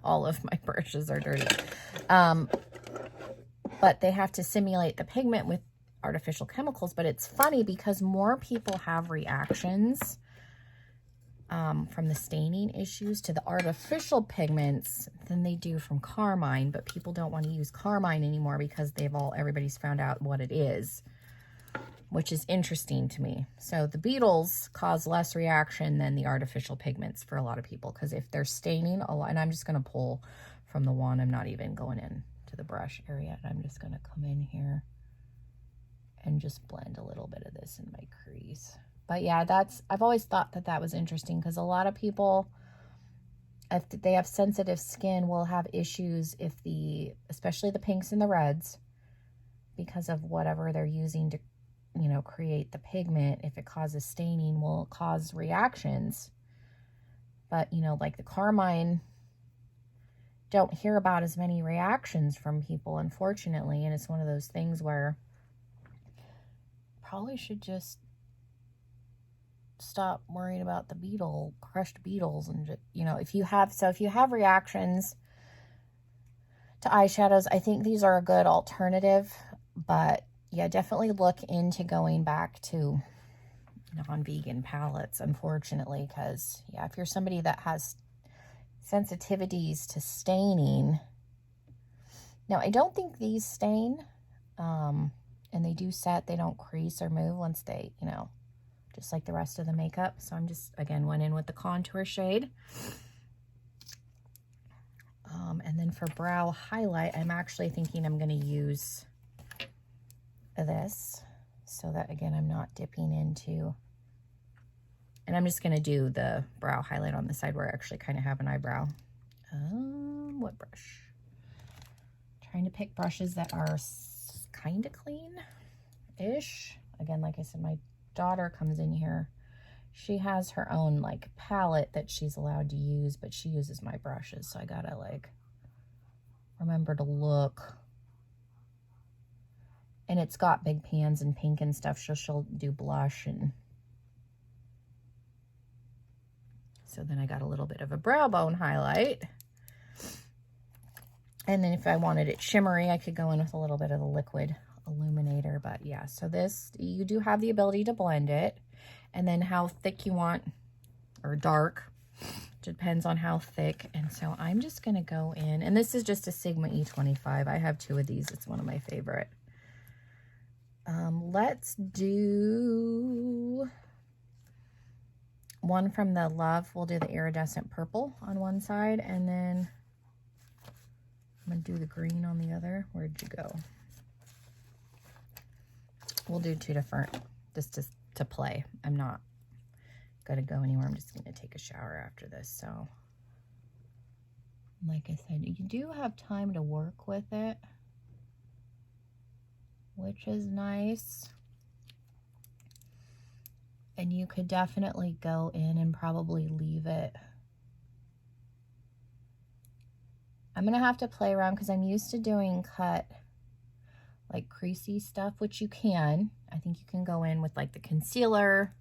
All of my brushes are dirty. But they have to simulate the pigment with artificial chemicals. But it's funny because more people have reactions from the staining issues to the artificial pigments than they do from carmine. But people don't want to use carmine anymore because everybody's found out what it is, which is interesting to me. So the beetles cause less reaction than the artificial pigments for a lot of people, because if they're staining a lot, and I'm just going to pull from the wand, I'm not even going in to the brush area, and I'm just going to come in here and just blend a little bit of this in my crease. But yeah, I've always thought that was interesting, because a lot of people, if they have sensitive skin, will have issues if especially the pinks and the reds, because of whatever they're using to, create the pigment. If it causes staining, will cause reactions. But, like the carmine, don't hear about as many reactions from people, unfortunately. And it's one of those things where probably should just stop worrying about the crushed beetles. And, you know, if you have reactions to eyeshadows, I think these are a good alternative. But yeah, definitely look into going back to non-vegan palettes, unfortunately, because yeah, if you're somebody that has sensitivities to staining, now I don't think these stain, and they do set, they don't crease or move once they, you know, just like the rest of the makeup. So I'm just, again, went in with the contour shade. And then for brow highlight, I'm actually thinking I'm going to use this so that, again, I'm not dipping into, and I'm just going to do the brow highlight on the side where I actually kind of have an eyebrow. What brush? Trying to pick brushes that are kind of clean-ish. Again, like I said, my daughter comes in here. She has her own, like, palette that she's allowed to use, but she uses my brushes, so I gotta, like, remember to look. And it's got big pans and pink and stuff, so she'll do blush. And so then I got a little bit of a brow bone highlight. And then if I wanted it shimmery, I could go in with a little bit of the liquid illuminator. But yeah, so this, you do have the ability to blend it. And then how thick you want, or dark, depends on how thick. And so I'm just going to go in, and this is just a Sigma E25. I have 2 of these. It's one of my favorite. Let's do one from the Love. We'll do the iridescent purple on one side, and then I'm going to do the green on the other. Where'd you go? We'll do 2 different, just to play. I'm not going to go anywhere. I'm just going to take a shower after this. So, like I said, you do have time to work with it, which is nice. And you could definitely go in and probably leave it. I'm going to have to play around because I'm used to doing cut, like creasy stuff, which you can. I think you can go in with like the concealer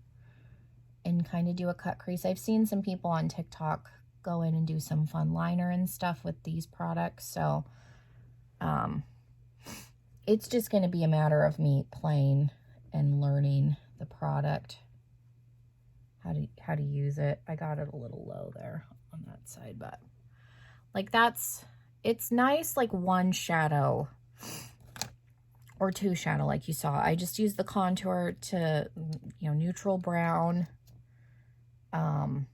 and kind of do a cut crease. I've seen some people on TikTok go in and do some fun liner and stuff with these products. So, it's just going to be a matter of me playing and learning the product, how to use it. I got it a little low there on that side, but like it's nice, like 1 shadow or 2 shadow like you saw. I just used the contour to, you know, neutral brown, and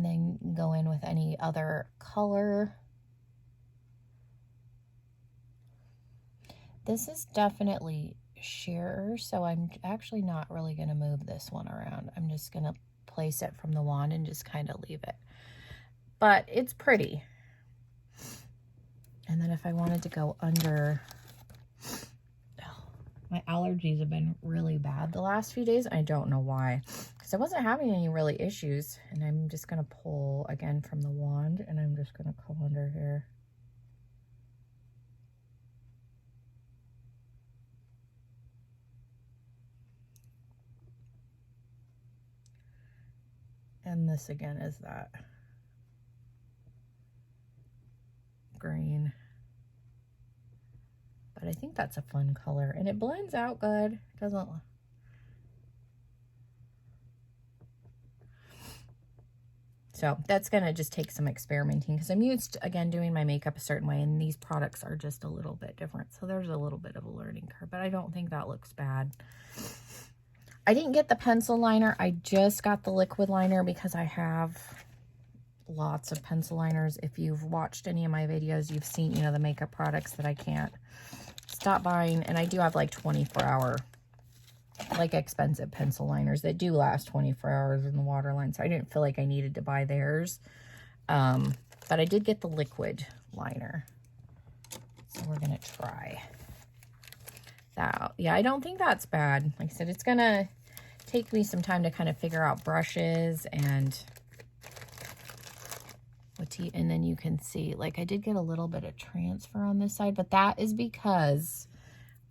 then go in with any other color. This is definitely sheer, so I'm actually not really going to move this one around. I'm just going to place it from the wand and just kind of leave it. But it's pretty. And then if I wanted to go under, my allergies have been really bad the last few days. I don't know why, because I wasn't having any really issues. And I'm just going to pull again from the wand, and I'm just going to go under here. And this again is that green. But I think that's a fun color, and it blends out good. It doesn't. So that's gonna just take some experimenting, because I'm used to, again, doing my makeup a certain way, and these products are just a little bit different. So there's a little bit of a learning curve, but I don't think that looks bad. I didn't get the pencil liner. I just got the liquid liner because I have lots of pencil liners. If you've watched any of my videos, you've seen, you know, the makeup products that I can't stop buying. And I do have like 24-hour, like expensive pencil liners that do last 24 hours in the waterline. So I didn't feel like I needed to buy theirs. But I did get the liquid liner. So we're going to try that. Yeah, I don't think that's bad. Like I said, it's going to take me some time to kind of figure out brushes and what to, and then you can see, like, I did get a little bit of transfer on this side, but that is because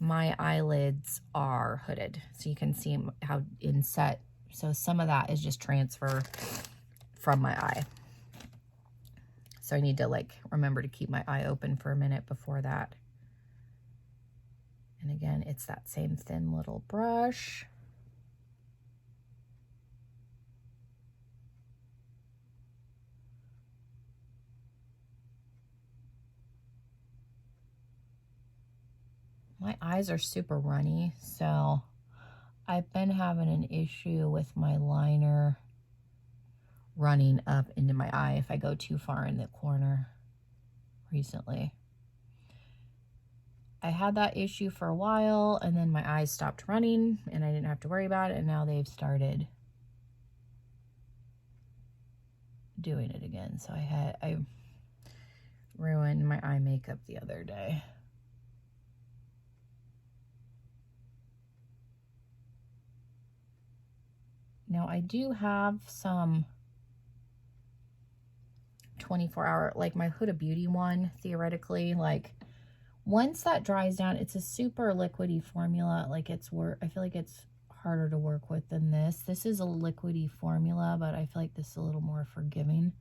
my eyelids are hooded. So you can see how inset. So some of that is just transfer from my eye. So I need to like remember to keep my eye open for a minute before that. And again, it's that same thin little brush. My eyes are super runny, so I've been having an issue with my liner running up into my eye if I go too far in the corner recently. I had that issue for a while, and then my eyes stopped running and I didn't have to worry about it, and now they've started doing it again. So I ruined my eye makeup the other day. Now I do have some 24-hour, like my Huda Beauty one, theoretically, like once that dries down, it's a super liquidy formula. Like I feel like it's harder to work with than this. This is a liquidy formula, but I feel like this is a little more forgiving.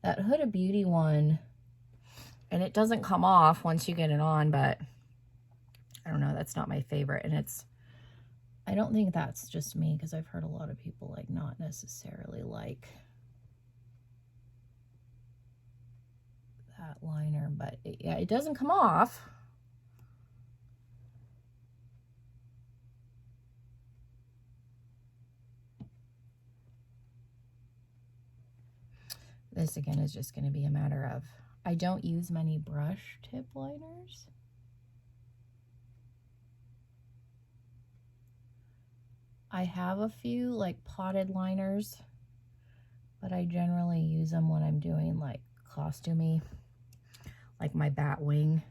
That Huda Beauty one, and it doesn't come off once you get it on, but I don't know, that's not my favorite. And I don't think that's just me, because I've heard a lot of people like not necessarily like that liner, but yeah, it doesn't come off. This again is just going to be a matter of, I don't use many brush tip liners. I have a few like potted liners, but I generally use them when I'm doing like costumey, like my bat wing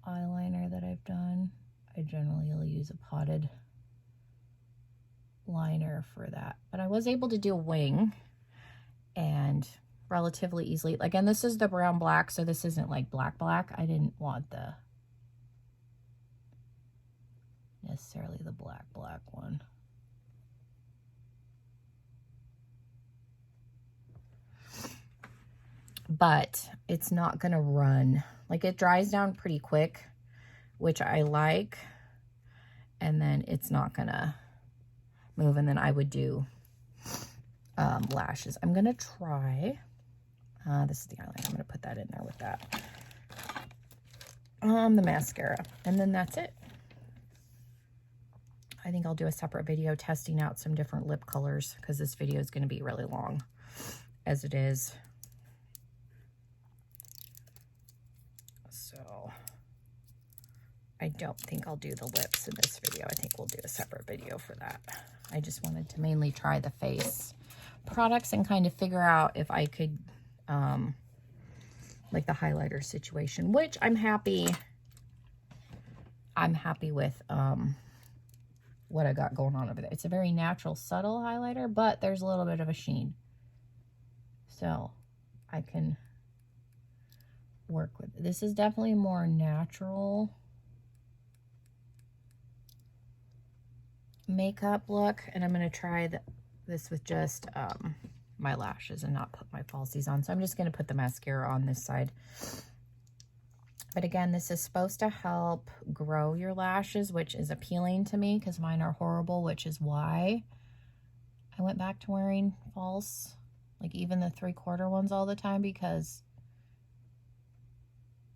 eyeliner that I've done. I generally will use a potted liner for that. But I was able to do a wing and relatively easily. Again, this is the brown black, so this isn't like black black. I didn't want the necessarily the black one. But it's not gonna run. Like it dries down pretty quick, which I like, and then it's not gonna move. And then I would do lashes. I'm gonna try, this is the eyeliner, I'm gonna put that in there with that. The mascara, and then that's it. I think I'll do a separate video testing out some different lip colors, because this video is going to be really long as it is. So I don't think I'll do the lips in this video. I think we'll do a separate video for that. I just wanted to mainly try the face products and kind of figure out if I could, like the highlighter situation, which I'm happy with, what I got going on over there. It's a very natural, subtle highlighter, but there's a little bit of a sheen. So I can work with it. This is definitely more natural makeup look, and I'm going to try this with just my lashes and not put my falsies on. So I'm just going to put the mascara on this side. But again, this is supposed to help grow your lashes, which is appealing to me because mine are horrible, which is why I went back to wearing false, like even the 3/4 ones all the time, because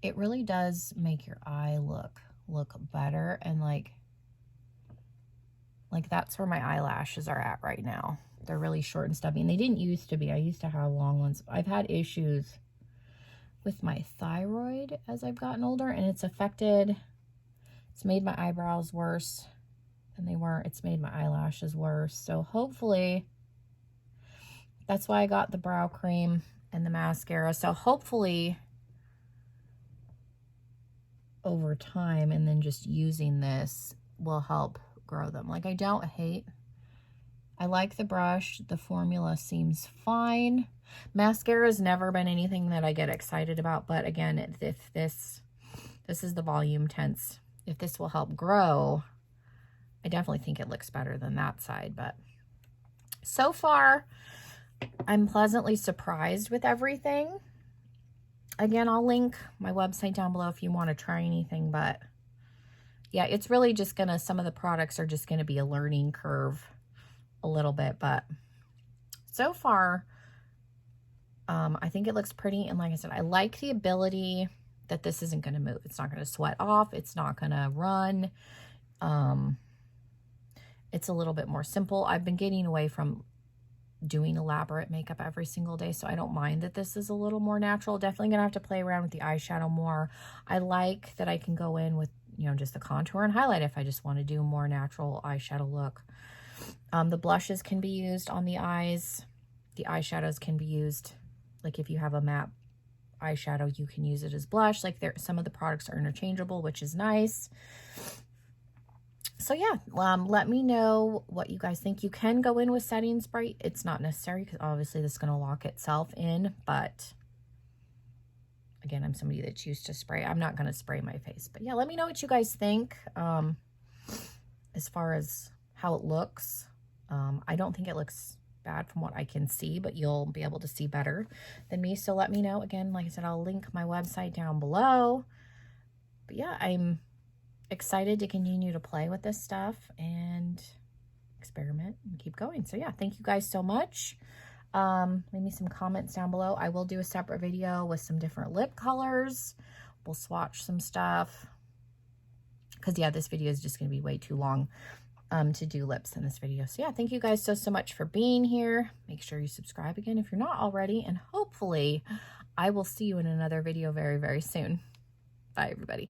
it really does make your eye look better. And like that's where my eyelashes are at right now. They're really short and stubby, and they didn't used to be. I used to have long ones. I've had issues with my thyroid as I've gotten older, and it's made my eyebrows worse than they were. It's made my eyelashes worse. So hopefully, that's why I got the brow cream and the mascara. So hopefully over time, and then just using this will help grow them. Like I like the brush. The formula seems fine. Mascara has never been anything that I get excited about, but again, if this is the Volume Tense if this will help grow, I definitely think it looks better than that side. But so far, I'm pleasantly surprised with everything. Again, I'll link my website down below if you want to try anything, but yeah, it's really just gonna, some of the products are just gonna be a learning curve a little bit, but so far, I think it looks pretty. And like I said, I like the ability that this isn't gonna move. It's not gonna sweat off. It's not gonna run. It's a little bit more simple. I've been getting away from doing elaborate makeup every single day, so I don't mind that this is a little more natural. Definitely gonna have to play around with the eyeshadow more. I like that I can go in with, you know, just the contour and highlight if I just want to do a more natural eyeshadow look. The blushes can be used on the eyes. The eyeshadows can be used, like if you have a matte eyeshadow, you can use it as blush. Like some of the products are interchangeable, which is nice. So yeah, let me know what you guys think. You can go in with setting spray. It's not necessary because obviously this is going to lock itself in, but again, I'm somebody that's used to spray. I'm not going to spray my face, but yeah, let me know what you guys think as far as how it looks. I don't think it looks bad from what I can see, but you'll be able to see better than me. So let me know. Again, like I said, I'll link my website down below. But yeah, I'm excited to continue to play with this stuff and experiment and keep going. So yeah, thank you guys so much. Leave me some comments down below. I will do a separate video with some different lip colors. We'll swatch some stuff because yeah, this video is just going to be way too long to do lips in this video. So yeah, thank you guys so much for being here. Make sure you subscribe again if you're not already, and hopefully I will see you in another video very, very soon. Bye everybody.